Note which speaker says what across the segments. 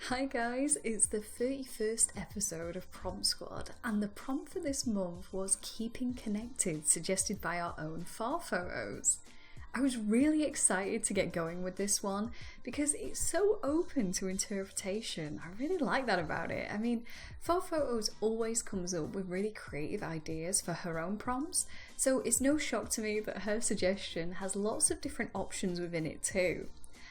Speaker 1: Hi guys, it's the 31st episode of Promptsquad, and the prompt for this month was Keeping Connected, suggested by our own Farrfotos. I was really excited to get going with this one because it's so open to interpretation. I really like that about it. I mean, Farrfotos always comes up with really creative ideas for her own prompts, so it's no shock to me that her suggestion has lots of different options within it too.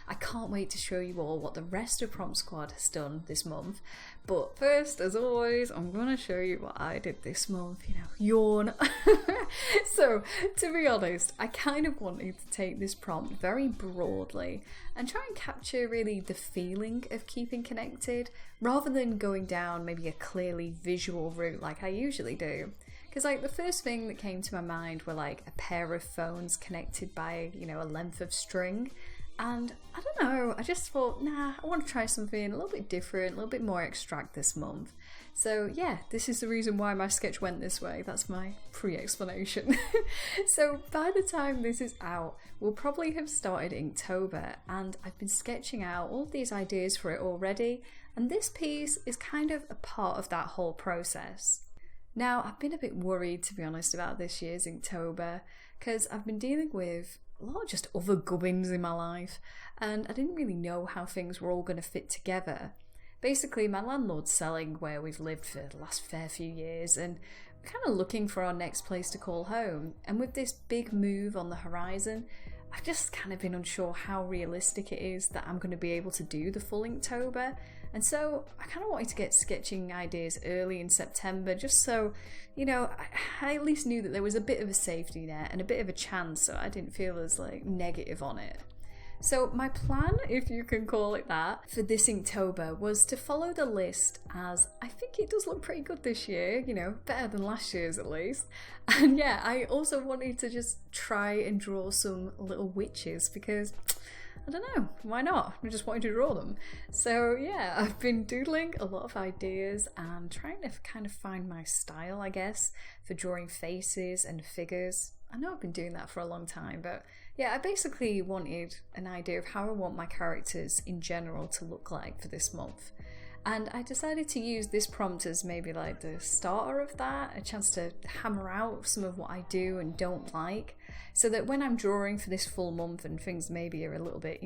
Speaker 1: I can't wait to show you all what the rest of Promptsquad has done this month. But first, as always, I'm going to show you what I did this month. Yawn. So, to be honest, I kind of wanted to take this prompt very broadly and try and capture really the feeling of keeping connected rather than going down maybe a clearly visual route like I usually do. Because the first thing that came to my mind were a pair of phones connected by, a length of string. And I don't know, I just thought, I want to try something a little bit different, a little bit more abstract this month. So yeah, this is the reason why my sketch went this way. That's my pre-explanation. So by the time this is out, we'll probably have started Inktober, and I've been sketching out all of these ideas for it already, and this piece is kind of a part of that whole process. Now, I've been a bit worried, to be honest, about this year's Inktober, because I've been dealing with a lot of just other gubbins in my life, and I didn't really know how things were all going to fit together. Basically, my landlord's selling where we've lived for the last fair few years, and we're kind of looking for our next place to call home. And with this big move on the horizon, I've just kind of been unsure how realistic it is that I'm going to be able to do the full Inktober. And so I kind of wanted to get sketching ideas early in September, just so, I at least knew that there was a bit of a safety net and a bit of a chance, so I didn't feel as negative on it. So my plan, if you can call it that, for this Inktober was to follow the list, as I think it does look pretty good this year, better than last year's at least. And yeah, I also wanted to just try and draw some little witches because, I don't know, why not? I just wanted to draw them. So yeah, I've been doodling a lot of ideas and trying to kind of find my style, I guess, for drawing faces and figures. I know I've been doing that for a long time, but yeah, I basically wanted an idea of how I want my characters in general to look like for this month. And I decided to use this prompt as maybe the starter of that, a chance to hammer out some of what I do and don't like, so that when I'm drawing for this full month and things maybe are a little bit,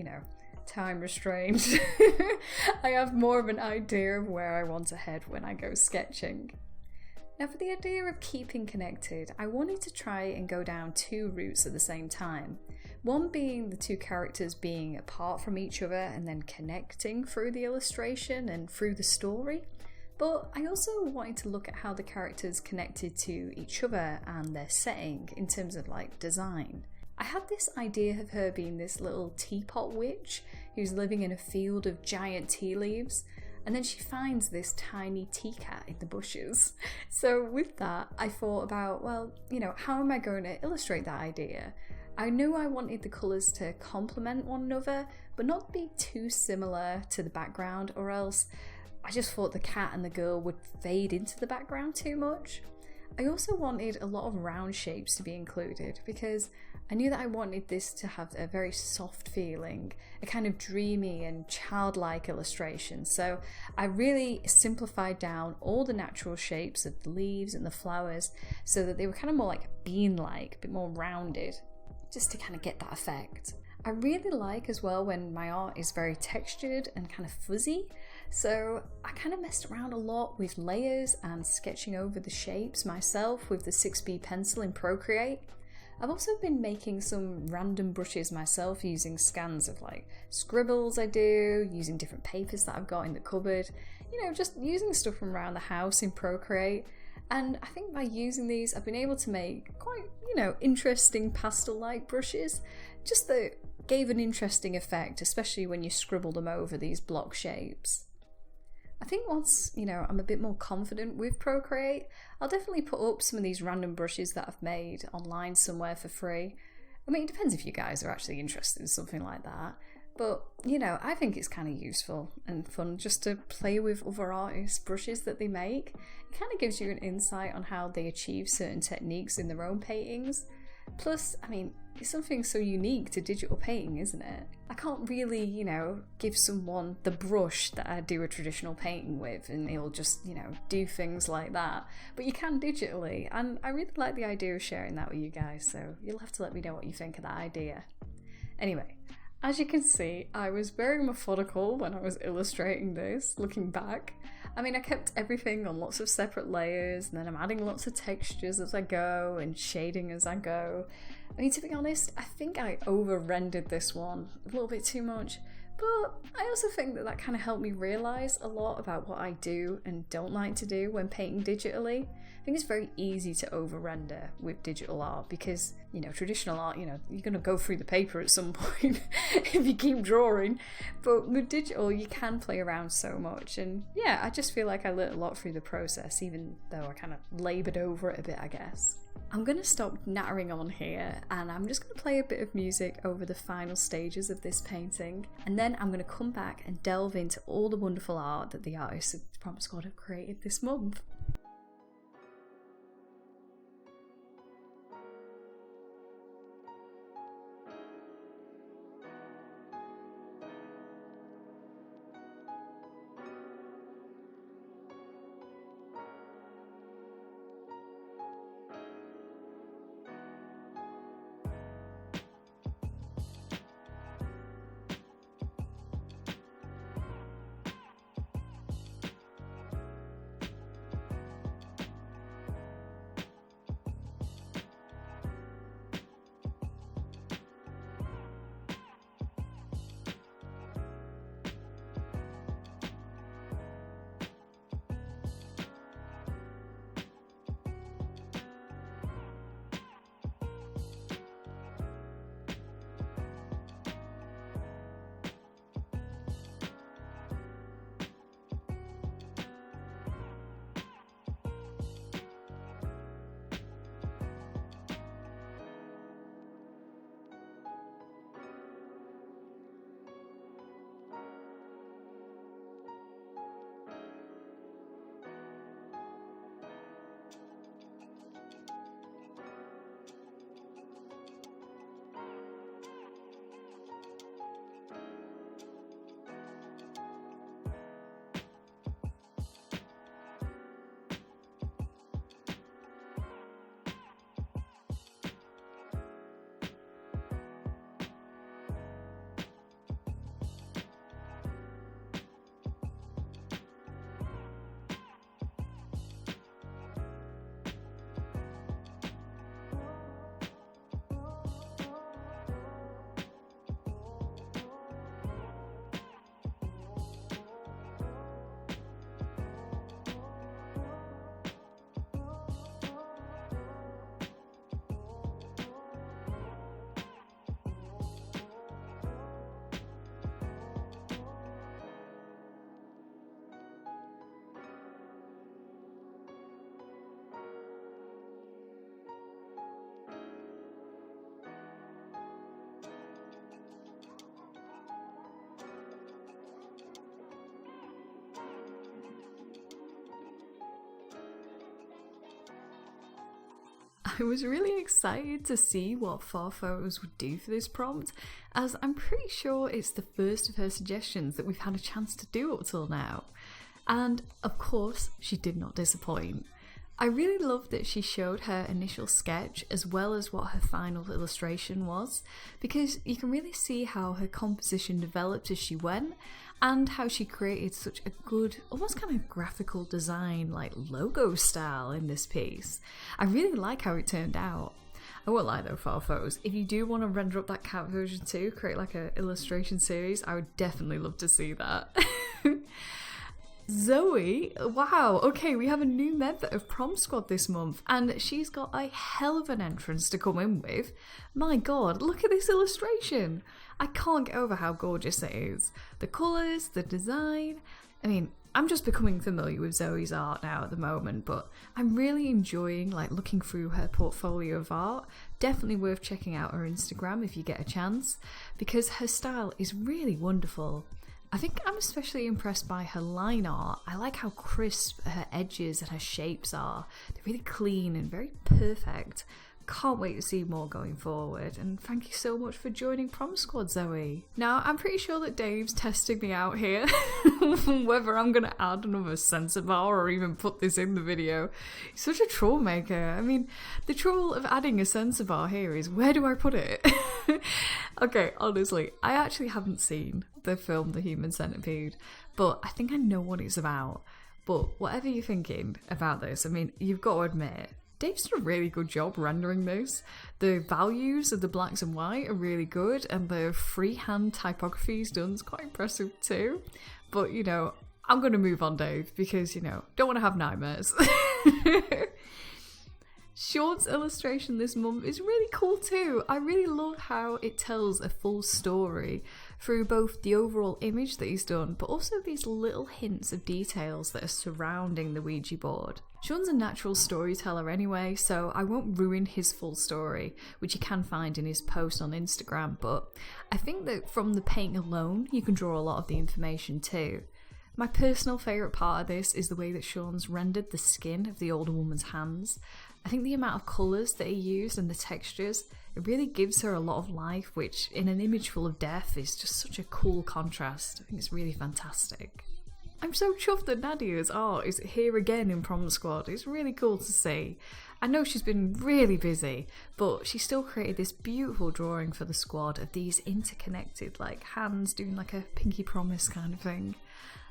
Speaker 1: time restrained, I have more of an idea of where I want to head when I go sketching. Now, for the idea of keeping connected, I wanted to try and go down two routes at the same time. One being the two characters being apart from each other and then connecting through the illustration and through the story. But I also wanted to look at how the characters connected to each other and their setting in terms of design. I had this idea of her being this little teapot witch who's living in a field of giant tea leaves. And then she finds this tiny tea cat in the bushes. So with that, I thought about, how am I going to illustrate that idea? I knew I wanted the colours to complement one another, but not be too similar to the background, or else I just thought the cat and the girl would fade into the background too much. I also wanted a lot of round shapes to be included because I knew that I wanted this to have a very soft feeling, a kind of dreamy and childlike illustration. So I really simplified down all the natural shapes of the leaves and the flowers so that they were kind of more bean-like, a bit more rounded, just to kind of get that effect. I really like as well when my art is very textured and kind of fuzzy, so I kind of messed around a lot with layers and sketching over the shapes myself with the 6B pencil in Procreate. I've also been making some random brushes myself using scans of like scribbles I do, using different papers that I've got in the cupboard, just using stuff from around the house in Procreate. And I think by using these, I've been able to make quite, interesting pastel-like brushes, just that gave an interesting effect, especially when you scribble them over these block shapes. I think once, I'm a bit more confident with Procreate, I'll definitely put up some of these random brushes that I've made online somewhere for free. I mean, it depends if you guys are actually interested in something like that. But, I think it's kind of useful and fun just to play with other artists' brushes that they make. It kind of gives you an insight on how they achieve certain techniques in their own paintings. Plus, I mean, it's something so unique to digital painting, isn't it? I can't really, give someone the brush that I do a traditional painting with and it'll just, do things like that. But you can digitally, and I really like the idea of sharing that with you guys, so you'll have to let me know what you think of that idea. Anyway, as you can see, I was very methodical when I was illustrating this, looking back. I mean, I kept everything on lots of separate layers, and then I'm adding lots of textures as I go and shading as I go. I mean, to be honest, I think I over-rendered this one a little bit too much, but I also think that kind of helped me realise a lot about what I do and don't like to do when painting digitally. I think it's very easy to over-render with digital art because, traditional art, you're going to go through the paper at some point if you keep drawing. But with digital, you can play around so much. And yeah, I just feel like I learned a lot through the process, even though I kind of laboured over it a bit, I guess. I'm going to stop nattering on here and I'm just going to play a bit of music over the final stages of this painting, and then I'm going to come back and delve into all the wonderful art that the artists of Promptsquad have created this month. I was really excited to see what Farrfotos would do for this prompt, as I'm pretty sure it's the first of her suggestions that we've had a chance to do up till now. And of course, she did not disappoint. I really loved that she showed her initial sketch as well as what her final illustration was, because you can really see how her composition developed as she went and how she created such a good, almost kind of graphical design, like logo style in this piece. I really like how it turned out. I won't lie though, Farrfotos, if you do want to render up that cat version too, create like an illustration series, I would definitely love to see that. Zoe, wow, okay, we have a new member of Promptsquad this month, and she's got a hell of an entrance to come in with. My god, look at this illustration. I can't get over how gorgeous it is. The colours, the design. I mean, I'm just becoming familiar with Zoe's art now at the moment, but I'm really enjoying like looking through her portfolio of art. Definitely worth checking out her Instagram if you get a chance, because her style is really wonderful. I think I'm especially impressed by her line art. I like how crisp her edges and her shapes are. They're really clean and very perfect. Can't wait to see more going forward, and thank you so much for joining Promptsquad, Zoe. Now, I'm pretty sure that Dave's testing me out here, whether I'm going to add another sensor bar or even put this in the video. He's such a troublemaker. I mean, the trouble of adding a sensor bar here is, where do I put it? Okay, honestly, I actually haven't seen the film The Human Centipede, but I think I know what it's about. But whatever you're thinking about this, I mean, you've got to admit, Dave's done a really good job rendering this. The values of the blacks and white are really good, and the freehand typography he's done is quite impressive too. But, you know, I'm going to move on, Dave, because, you know, don't want to have nightmares. Sean's illustration this month is really cool too. I really love how it tells a full story through both the overall image that he's done, but also these little hints of details that are surrounding the Ouija board. Sean's a natural storyteller anyway, so I won't ruin his full story, which you can find in his post on Instagram, but I think that from the painting alone, you can draw a lot of the information too. My personal favourite part of this is the way that Sean's rendered the skin of the older woman's hands. I think the amount of colours that he used and the textures, it really gives her a lot of life, which in an image full of death is just such a cool contrast. I think it's really fantastic. I'm so chuffed that Nadia's art is here again in Promptsquad. It's really cool to see. I know she's been really busy, but she still created this beautiful drawing for the squad of these interconnected like hands doing like a pinky promise kind of thing.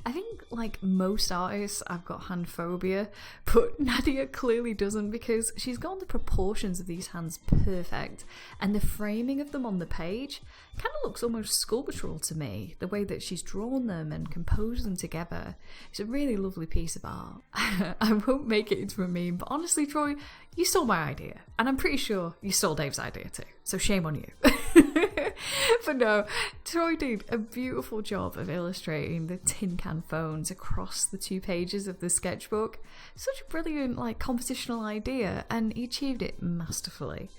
Speaker 1: I think, like most artists, I've got hand phobia, but Nadia clearly doesn't, because she's got the proportions of these hands perfect, and the framing of them on the page kind of looks almost sculptural to me, the way that she's drawn them and composed them together. It's a really lovely piece of art. I won't make it into a meme, but honestly, Troy, you stole my idea, and I'm pretty sure you stole Dave's idea too, so shame on you. But no, Troy did a beautiful job of illustrating the tin can phones across the 2 pages of the sketchbook. Such a brilliant like compositional idea, and he achieved it masterfully.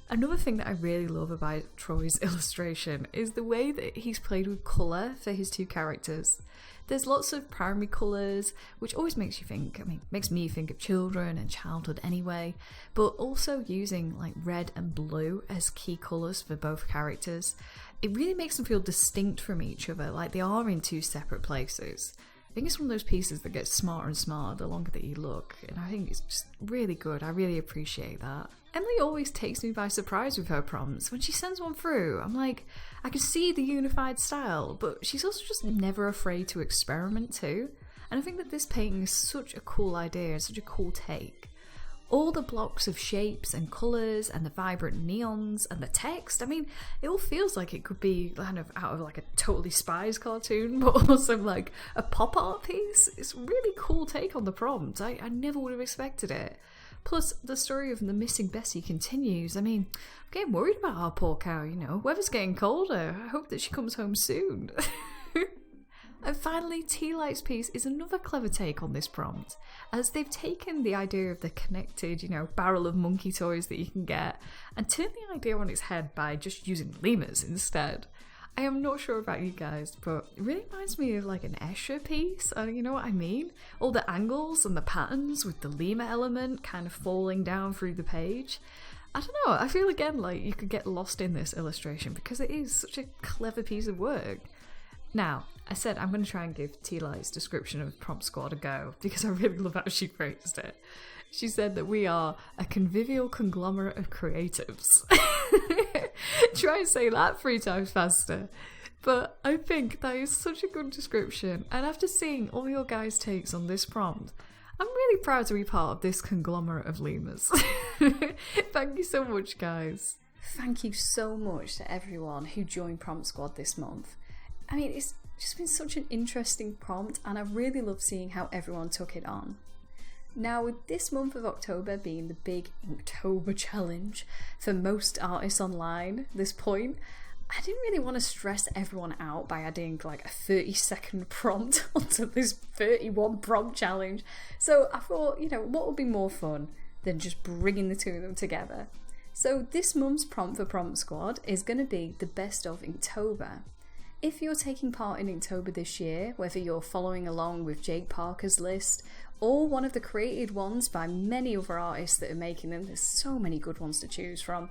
Speaker 1: Another thing that I really love about Troy's illustration is the way that he's played with colour for his 2 characters. There's lots of primary colours, which always makes you think, makes me think of children and childhood anyway, but also using like red and blue as key colours for both characters. It really makes them feel distinct from each other, like they are in 2 separate places. I think it's one of those pieces that gets smarter and smarter the longer that you look, and I think it's just really good. I really appreciate that. Emily always takes me by surprise with her prompts. When she sends one through, I'm like, I can see the unified style, but she's also just never afraid to experiment too. And I think that this painting is such a cool idea and such a cool take. All the blocks of shapes and colours and the vibrant neons and the text, I mean, it all feels like it could be kind of out of like a Totally Spies cartoon, but also like a pop art piece. It's a really cool take on the prompt. I never would have expected it. Plus, the story of the missing Bessie continues. I mean, I'm getting worried about our poor cow, you know. Weather's getting colder. I hope that she comes home soon. And finally, Tea Light's piece is another clever take on this prompt, as they've taken the idea of the connected, you know, barrel of monkey toys that you can get and turned the idea on its head by just using lemurs instead. I am not sure about you guys, but it really reminds me of like an Escher piece. You know what I mean? All the angles and the patterns with the lemur element kind of falling down through the page. I don't know, I feel again like you could get lost in this illustration because it is such a clever piece of work. Now, I said I'm going to try and give Tea Light's description of Promptsquad a go because I really love how she phrased it. She said that we are a convivial conglomerate of creatives. Try and say that 3 times faster. But I think that is such a good description. And after seeing all your guys' takes on this prompt, I'm really proud to be part of this conglomerate of lemurs. Thank you so much, guys. Thank you so much to everyone who joined Prompt Squad this month. I mean, it's just been such an interesting prompt, and I really love seeing how everyone took it on. Now, with this month of October being the big Inktober challenge for most artists online at this point, I didn't really want to stress everyone out by adding like a 30-second prompt onto this 31 prompt challenge. So I thought, what would be more fun than just bringing the two of them together? So this month's prompt for Prompt Squad is going to be the best of Inktober. If you're taking part in Inktober this year, whether you're following along with Jake Parker's list or one of the created ones by many other artists that are making them, there's so many good ones to choose from.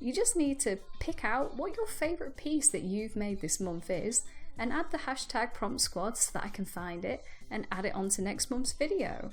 Speaker 1: You just need to pick out what your favourite piece that you've made this month is and add the hashtag Promptsquad so that I can find it and add it onto next month's video.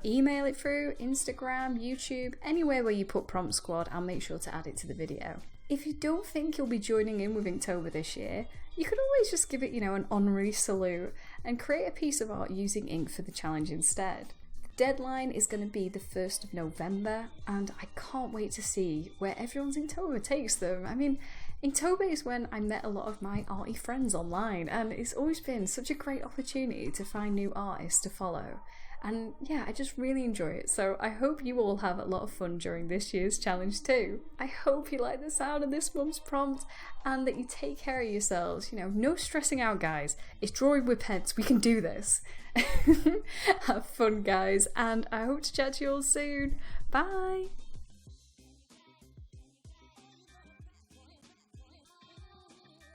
Speaker 1: Email it through Instagram, YouTube, anywhere where you put Prompt Squad, I'll make sure to add it to the video. If you don't think you'll be joining in with Inktober this year, you could always just give it, an honorary salute and create a piece of art using ink for the challenge instead. The deadline is going to be the 1st of November, and I can't wait to see where everyone's Inktober takes them. I mean, Inktober is when I met a lot of my arty friends online, and it's always been such a great opportunity to find new artists to follow. And yeah, I just really enjoy it. So I hope you all have a lot of fun during this year's challenge too. I hope you like the sound of this month's prompt and that you take care of yourselves. No stressing out, guys. It's drawing with pens. We can do this. Have fun, guys. And I hope to chat to you all soon. Bye.